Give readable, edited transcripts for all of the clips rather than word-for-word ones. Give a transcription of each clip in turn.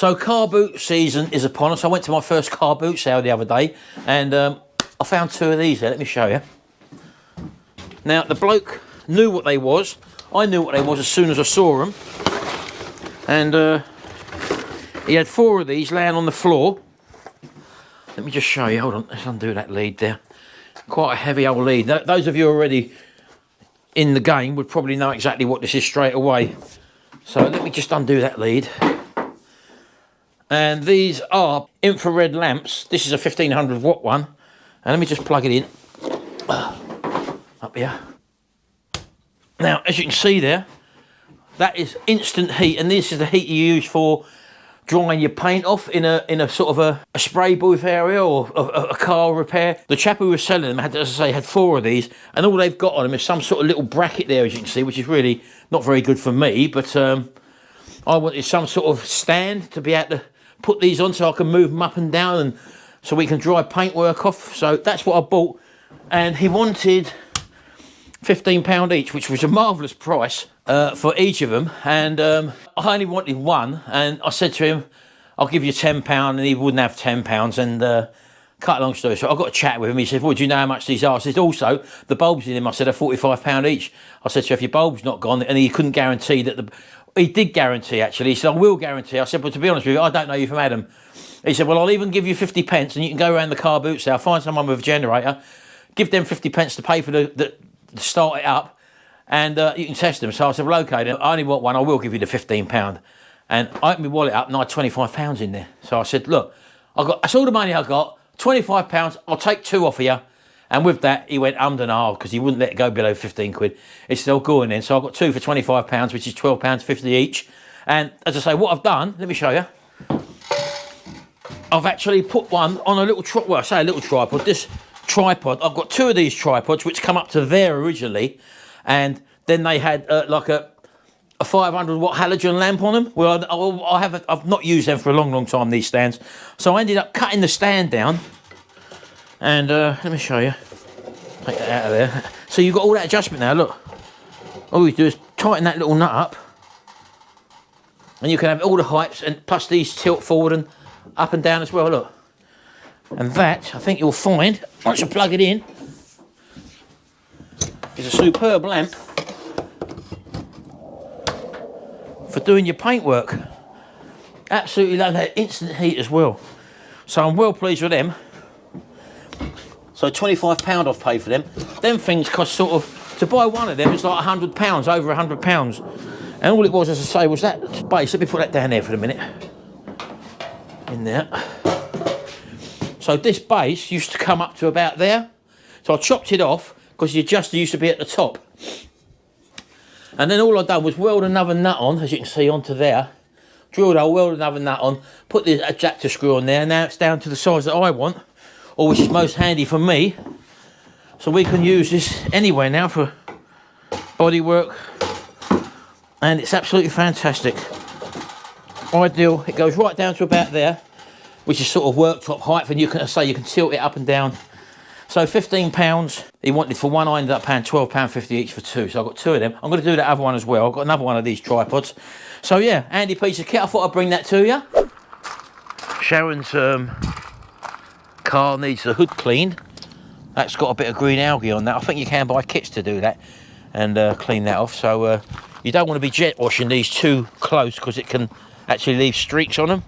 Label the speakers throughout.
Speaker 1: So car boot season is upon us. I went to my first car boot sale the other day, and I found 2 of these there. Let me show you. Now, the bloke knew what they was. I knew what they was as soon as I saw them. And he had 4 of these laying on the floor. Let me just show you. Hold on, let's undo that lead there. Quite a heavy old lead. Those of you already in the game would probably know exactly what this is straight away. So let me just undo that lead. And these are infrared lamps. This is a 1500 watt one. And let me just plug it in. Up here. Now, as you can see there, that is instant heat. And this is the heat you use for drying your paint off in a sort of a spray booth area or a car repair. The chap who was selling them had, as I say, had 4 of these, and all they've got on them is some sort of little bracket there, as you can see, which is really not very good for me, but I wanted some sort of stand to be able to put these on so I can move them up and down and so we can dry paintwork off. So that's what I bought, and he wanted £15 each, which was a marvellous price for each of them. And I only wanted one, and I said to him, I'll give you £10, and he wouldn't have £10. And cut a long story short, I got a chat with him. He said, well, do you know how much these are? I said, also, the bulbs in them, I said, are £45 each. I said, so if your bulb's not gone, and he couldn't guarantee that he did guarantee, actually. He said, I will guarantee. I said, but to be honest with you, I don't know you from Adam. He said, well, I'll even give you 50 pence, and you can go around the car boot sale, find someone with a generator, give them 50 pence to pay for to start it up, and you can test them. So I said, well, okay, then I only want one, I will give you the £15. And I opened my wallet up and I had £25 in there. So I said, look, that's all the money I got, £25, I'll take 2 off of you. And with that, he went and ahh, because he wouldn't let it go below 15 quid. He said, I'll go in then. So I got 2 for £25, which is £12.50 each. And as I say, what I've done, let me show you. I've actually put one on a little well, I say a little tripod. This tripod, I've got 2 of these tripods which come up to there originally, and then they had like a 500 watt halogen lamp on them. Well, I've not used them for a long time, these stands, so I ended up cutting the stand down, and let me show you. Take that out of there. So you've got all that adjustment now. Look, all you do is tighten that little nut up, and you can have all the heights, and plus these tilt forward and up and down as well. Look. And that, I think you'll find, once you plug it in, is a superb lamp for doing your paintwork. Absolutely love that instant heat as well. So I'm well pleased with them. So £25 I've paid for them. Them things cost sort of, to buy one of them, it's like £100, over £100. And all it was, as I say, was that base. Let me put that down there for a minute. In there. So this base used to come up to about there. So I chopped it off because the adjuster used to be at the top. And then all I've done was weld another nut on, as you can see, onto there. Drilled a hole, welded another nut on, put the adjuster screw on there. Now it's down to the size that I want, or which is most handy for me. So we can use this anywhere now for body work. And it's absolutely fantastic. Ideal. It goes right down to about there, which is sort of worktop height, and you can tilt it up and down. So £15 he wanted for one. I ended up paying £12.50 each for 2. So I've got 2 of them. I'm going to do that other one as well. I've got another one of these tripods. So yeah, handy piece of kit. I thought I'd bring that to you. Sharon's car needs the hood cleaned. That's got a bit of green algae on that. I think you can buy kits to do that and clean that off. So you don't want to be jet washing these too close because it can actually leave streaks on them.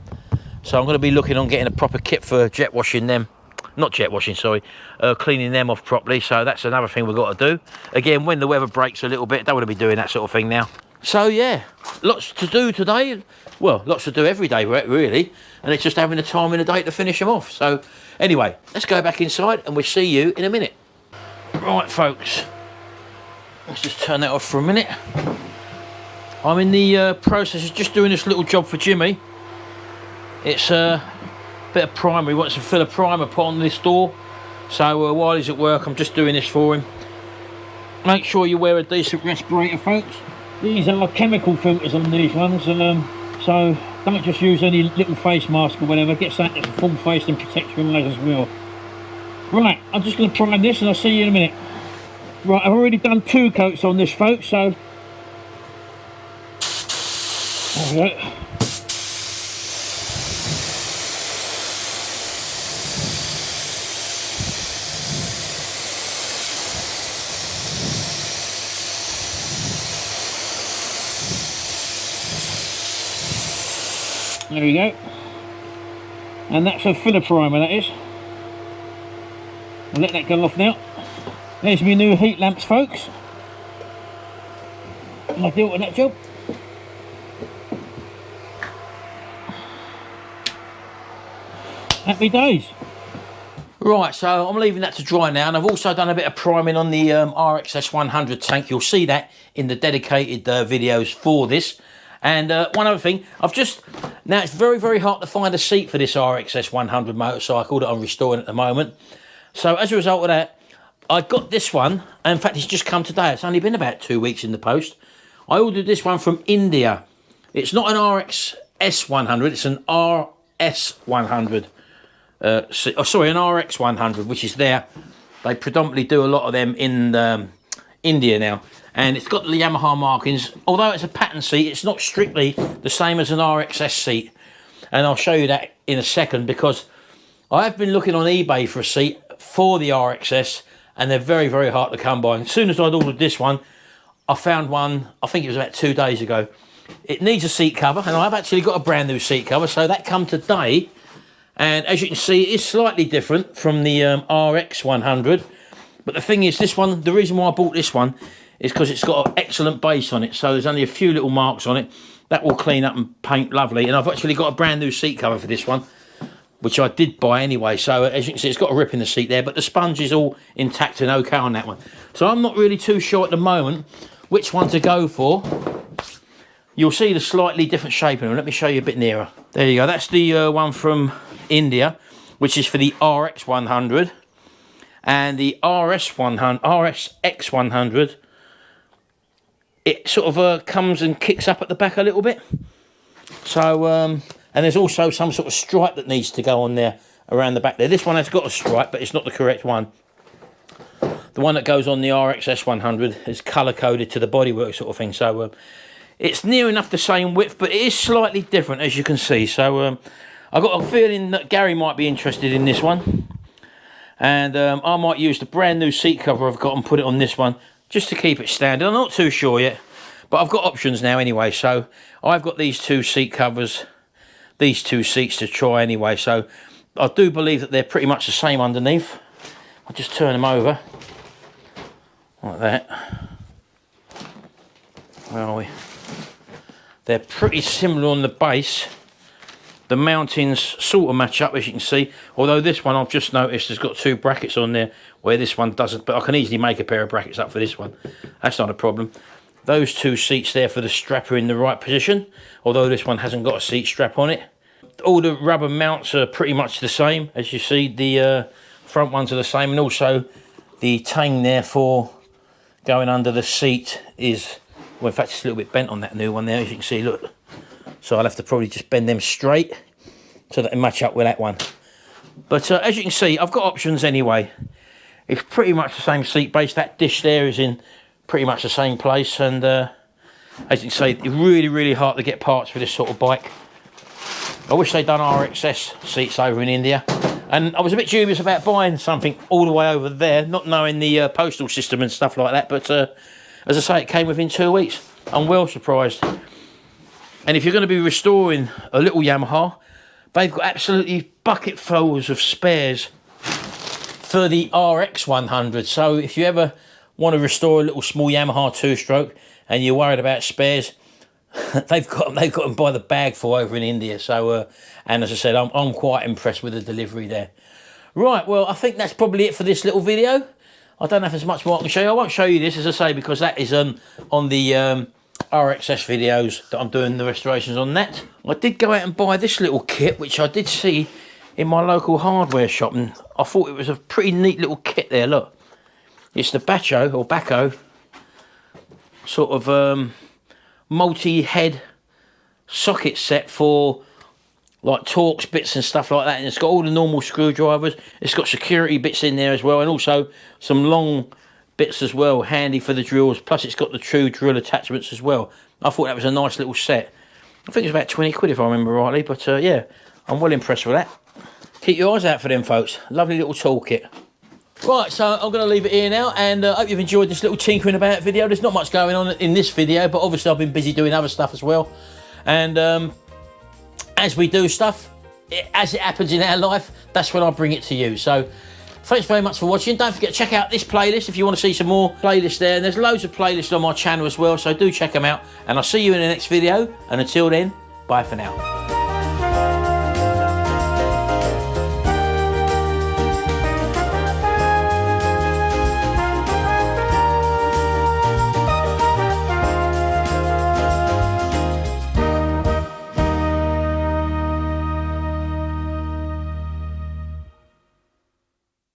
Speaker 1: So I'm going to be looking on getting a proper kit for jet washing them. Not jet washing, sorry. Cleaning them off properly. So that's another thing we've got to do. Again, when the weather breaks a little bit, don't want to be doing that sort of thing now. So yeah, lots to do today. Well, lots to do every day, really. And it's just having the time in the day to finish them off. So anyway, let's go back inside and we'll see you in a minute. Right, folks. Let's just turn that off for a minute. I'm in the process of just doing this little job for Jimmy. It's a bit of primer. He wants to fill a primer put on this door. So while he's at work, I'm just doing this for him. Make sure you wear a decent respirator, folks. These are chemical filters on these ones, so don't just use any little face mask or whatever. Get something that's full face and protects your eyes as well. Right, I'm just going to prime this and I'll see you in a minute. Right, I've already done 2 coats on this, folks, so there we go. There we go. And that's a filler primer, that is. I'll let that go off now. There's my new heat lamps, folks. I'll deal with that job. Happy days. Right, so I'm leaving that to dry now, and I've also done a bit of priming on the RSX100 tank. You'll see that in the dedicated videos for this. And one other thing, now it's very, very hard to find a seat for this RSX100 motorcycle that I'm restoring at the moment. So as a result of that, I got this one, and in fact it's just come today. It's only been about 2 weeks in the post. I ordered this one from India. It's not an RSX100, it's an RS100. Sorry, an RX100, which is there. They predominantly do a lot of them in India now. And it's got the Yamaha markings. Although it's a pattern seat, it's not strictly the same as an RXS seat. And I'll show you that in a second, because I have been looking on eBay for a seat for the RXS, and they're very, very hard to come by. As soon as I'd ordered this one, I found one, I think it was about 2 days ago. It needs a seat cover, and I've actually got a brand new seat cover, so that come today. And as you can see, it is slightly different from the RX100. But the thing is, this one, the reason why I bought this one is because it's got an excellent base on it. So there's only a few little marks on it. That will clean up and paint lovely. And I've actually got a brand new seat cover for this one, which I did buy anyway. So as you can see, it's got a rip in the seat there, but the sponge is all intact and okay on that one. So I'm not really too sure at the moment which one to go for. You'll see the slightly different shape in them. Let me show you a bit nearer. There you go. That's the one from India, which is for the RX100, and the RSX100. It sort of comes and kicks up at the back a little bit. So, and there's also some sort of stripe that needs to go on there around the back there. This one has got a stripe, but it's not the correct one. The one that goes on the RXS100 is colour coded to the bodywork sort of thing. So it's near enough the same width, but it is slightly different, as you can see. So I've got a feeling that Gary might be interested in this one. And I might use the brand new seat cover I've got and put it on this one, just to keep it standard. I'm not too sure yet, but I've got options now anyway. So I've got these 2 seat covers, these 2 seats to try anyway. So I do believe that they're pretty much the same underneath. I'll just turn them over like that. Where are we? They're pretty similar on the base. The mountings sort of match up, as you can see. Although this one, I've just noticed, has got 2 brackets on there, where this one doesn't. But I can easily make a pair of brackets up for this one. That's not a problem. Those 2 seats there for the strap are in the right position, although this one hasn't got a seat strap on it. All the rubber mounts are pretty much the same. As you see, the front ones are the same. And also, the tang there for going under the seat is, well, in fact, it's a little bit bent on that new one there, as you can see, look. So I'll have to probably just bend them straight so that they match up with that one. But as you can see, I've got options anyway. It's pretty much the same seat base. That dish there is in pretty much the same place. And as you can see, it's really, really hard to get parts for this sort of bike. I wish they'd done RXS seats over in India. And I was a bit dubious about buying something all the way over there, not knowing the postal system and stuff like that. But as I say, it came within 2 weeks. I'm well surprised. And if you're going to be restoring a little Yamaha, they've got absolutely bucketfuls of spares for the RX100. So if you ever want to restore a little small Yamaha 2-stroke and you're worried about spares, they've got them by the bag full over in India. So and as I said, I'm quite impressed with the delivery there. Right, well, I think that's probably it for this little video. I don't know if there's much more I can show you. I won't show you this, as I say, because that is on the RXS videos that I'm doing the restorations on that. I did go out and buy this little kit, which I did see in my local hardware shop, and I thought it was a pretty neat little kit there. Look, it's the Baco sort of multi-head socket set for like Torx bits and stuff like that, and it's got all the normal screwdrivers. It's got security bits in there as well, and also some long bits as well, handy for the drills. Plus it's got the true drill attachments as well. I thought that was a nice little set. I think it's about 20 quid if I remember rightly, but yeah, I'm well impressed with that. Keep your eyes out for them, folks. Lovely little toolkit. Right, so I'm going to leave it here now, and I hope you've enjoyed this little tinkering about video. There's not much going on in this video, but obviously I've been busy doing other stuff as well. And as we do stuff, as it happens in our life, that's when I bring it to you. So thanks very much for watching. Don't forget to check out this playlist if you want to see some more playlists there. And there's loads of playlists on my channel as well, so do check them out. And I'll see you in the next video. And until then, bye for now.